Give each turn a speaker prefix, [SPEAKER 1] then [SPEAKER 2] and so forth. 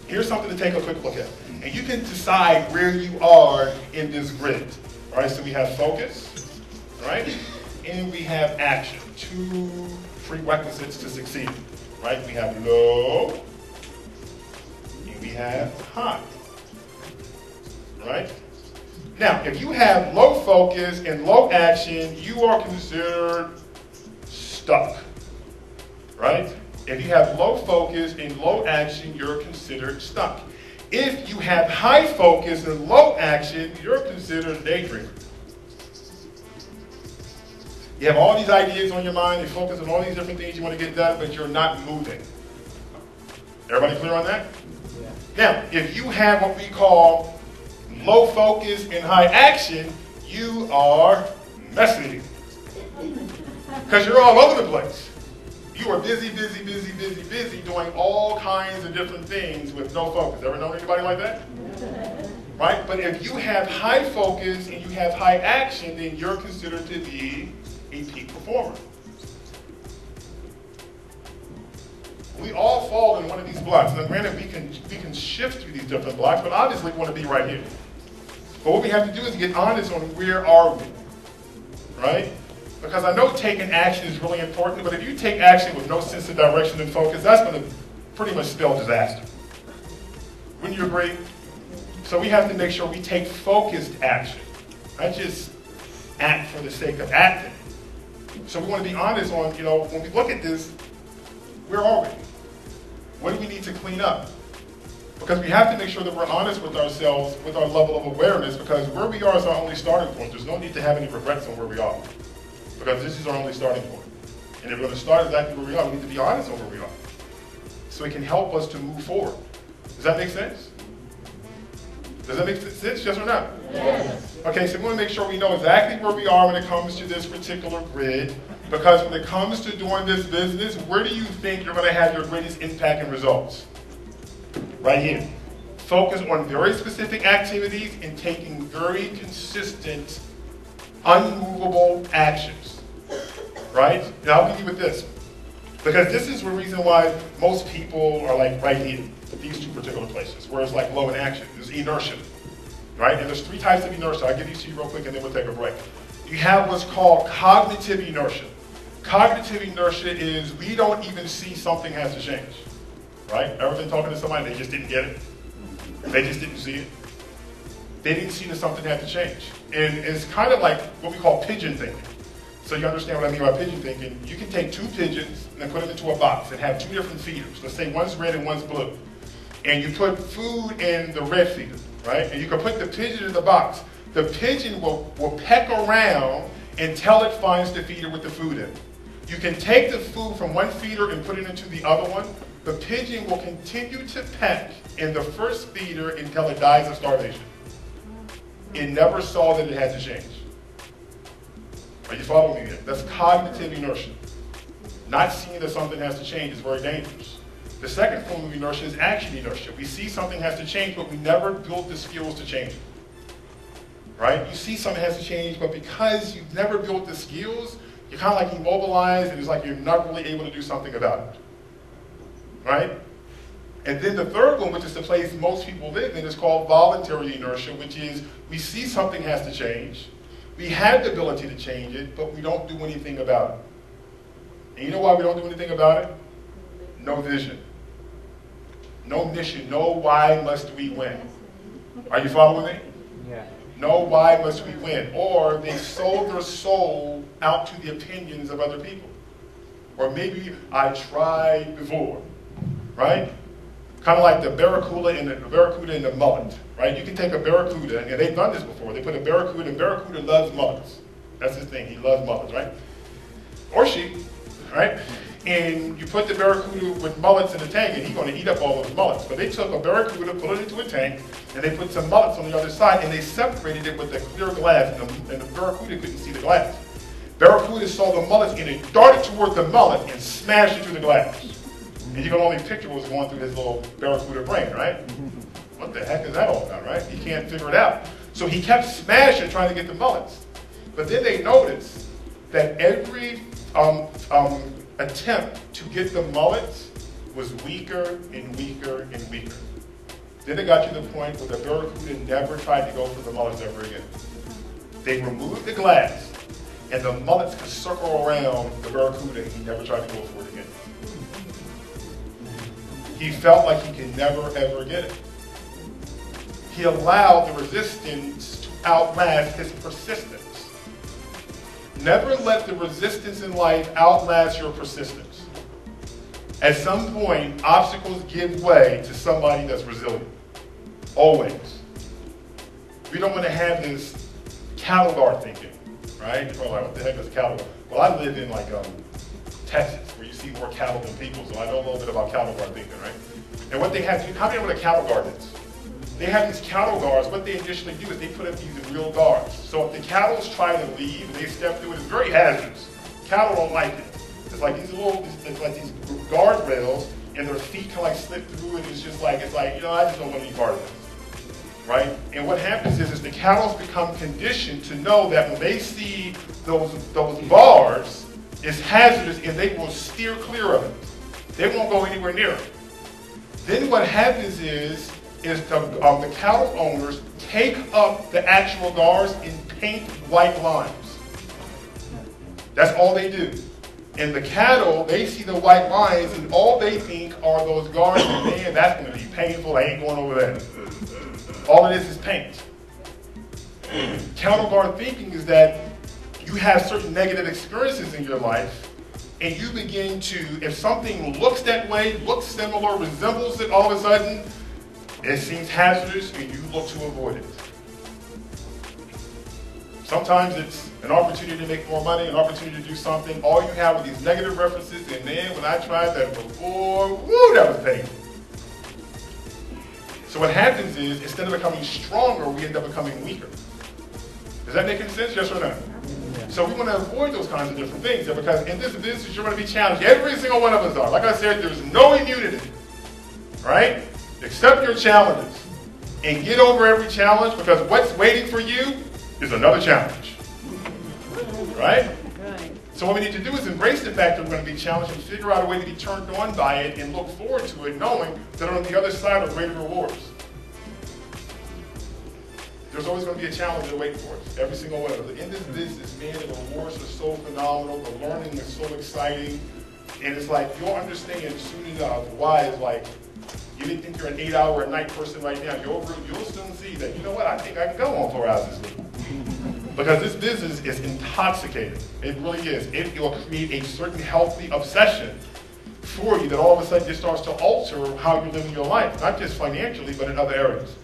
[SPEAKER 1] Here's something to take a quick look at. And you can decide where you are in this grid. All right, so we have focus, right? And we have action, 2 prerequisites to succeed, right? We have low, and we have high, right? Now, if you have low focus and low action, you are considered stuck, right? If you have low focus and low action, you're considered stuck. If you have high focus and low action, you're considered a daydreamer. You have all these ideas on your mind, you focus on all these different things you want to get done, but you're not moving. Everybody clear on that? Yeah. Now, if you have what we call low focus and high action, you are messy. Because you're all over the place. You are busy doing all kinds of different things with no focus. Ever known anybody like that? Right? But if you have high focus and you have high action, then you're considered to be a peak performer. We all fall in one of these blocks. Now granted, we can shift through these different blocks, but obviously we want to be right here. But what we have to do is get honest on where are we, right? Because I know taking action is really important, but if you take action with no sense of direction and focus, that's going to pretty much spell disaster. Wouldn't you agree? So we have to make sure we take focused action, not just act for the sake of acting. So we want to be honest on, when we look at this, where are we? What do we need to clean up? Because we have to make sure that we're honest with ourselves, with our level of awareness, because where we are is our only starting point. There's no need to have any regrets on where we are. Because this is our only starting point. And if we're going to start exactly where we are, we need to be honest on where we are. So it can help us to move forward. Does that make sense? Does that make sense, yes or no? Yes. Okay, so we want to make sure we know exactly where we are when it comes to this particular grid. Because when it comes to doing this business, where do you think you're going to have your greatest impact and results? Right here. Focus on very specific activities and taking very consistent, unmovable actions. Right? And I'll give you with this. Because this is the reason why most people are like right here, these 2 particular places, where it's like low in action. There's inertia. Right? And there's 3 types of inertia. I'll give these to you real quick and then we'll take a break. You have what's called cognitive inertia. Cognitive inertia is we don't even see something has to change. Right? Ever been talking to somebody and they just didn't get it? They just didn't see it? They didn't see that something had to change. And it's kind of like what we call pigeon thinking. So you understand what I mean by pigeon thinking? You can take 2 pigeons and put them into a box and have 2 different feeders. Let's say one's red and one's blue. And you put food in the red feeder, right? And you can put the pigeon in the box. The pigeon will peck around until it finds the feeder with the food in it. You can take the food from one feeder and put it into the other one. The pigeon will continue to peck in the first feeder until it dies of starvation. It never saw that it had to change. Are you following me there? That's cognitive inertia. Not seeing that something has to change is very dangerous. The second form of inertia is action inertia. We see something has to change, but we never build the skills to change it. Right? You see something has to change, but because you've never built the skills, you're kind of like immobilized, and it's like you're not really able to do something about it. Right? And then the third one, which is the place most people live in, is called voluntary inertia, which is we see something has to change. We have the ability to change it, but we don't do anything about it. And you know why we don't do anything about it? No vision. No mission. No why must we win. Are you following me? Yeah. No why must we win. Or they sold their soul out to the opinions of other people. Or maybe I tried before. Right? Kind of like the barracuda and the mullet. Right? You can take a barracuda, and they've done this before. They put a barracuda, and barracuda loves mullets. That's his thing. He loves mullets, right? Or she, right? And you put the barracuda with mullets in the tank, and he's going to eat up all those mullets. But they took a barracuda, put it into a tank, and they put some mullets on the other side, and they separated it with a clear glass, and the barracuda couldn't see the glass. Barracuda saw the mullets, and it darted toward the mullet and smashed it through the glass. And you can only picture what was going through his little barracuda brain, right? What the heck is that all about, right? He can't figure it out. So he kept smashing, trying to get the mullets. But then they noticed that every attempt to get the mullets was weaker and weaker and weaker. Then it got to the point where the barracuda never tried to go for the mullets ever again. They removed the glass, and the mullets could circle around the barracuda, and he never tried to go for it again. He felt like he could never, ever get it. He allowed the resistance to outlast his persistence. Never let the resistance in life outlast your persistence. At some point, obstacles give way to somebody that's resilient. Always. We don't want to have this cattle guard thinking, right? You're probably like, what the heck is cattle guard? Well, I live in like Texas, where you see more cattle than people, so I know a little bit about cattle guard thinking, right? And what they have, how many know what a cattle guard is? They have these cattle guards. What they initially do is they put up these real guards. So if the cattle try to leave and they step through it, it's very hazardous. Cattle don't like it. It's like these little, it's like these guardrails, and their feet kind of like slip through it. It's just like, it's like, you know, I just don't want to be part of this, right? And what happens is the cattle become conditioned to know that when they see those bars, it's hazardous, and they will steer clear of it. They won't go anywhere near it. Then what happens is the cattle owners take up the actual guards and paint white lines. That's all they do. And the cattle, they see the white lines, and all they think are those guards, and man, that's going to be painful, I ain't going over there. All it is paint. Cattle guard thinking is that you have certain negative experiences in your life, and you begin to, if something looks that way, looks similar, resembles it, all of a sudden, it seems hazardous, and you look to avoid it. Sometimes it's an opportunity to make more money, an opportunity to do something. All you have are these negative references, and man, when I tried that before, woo, that was painful. So what happens is, instead of becoming stronger, we end up becoming weaker. Does that make any sense, yes or no? Yeah. So we want to avoid those kinds of different things, because in this business, you're going to be challenged. Every single one of us are. Like I said, there's no immunity, right? Accept your challenges and get over every challenge, because what's waiting for you is another challenge, right? So what we need to do is embrace the fact that we're going to be challenged and figure out a way to be turned on by it and look forward to it, knowing that on the other side are greater rewards. There's always going to be a challenge waiting for us, every single one of us. In this business, man, the rewards are so phenomenal, the learning is so exciting, and it's like, you'll understand soon enough why it's like, you didn't think you're an 8-hour a night person right now. You'll soon see that, you know what, I think I can go on 4 hours this week. Because this business is intoxicating. It really is. It will create a certain healthy obsession for you that all of a sudden just starts to alter how you're living your life, not just financially, but in other areas.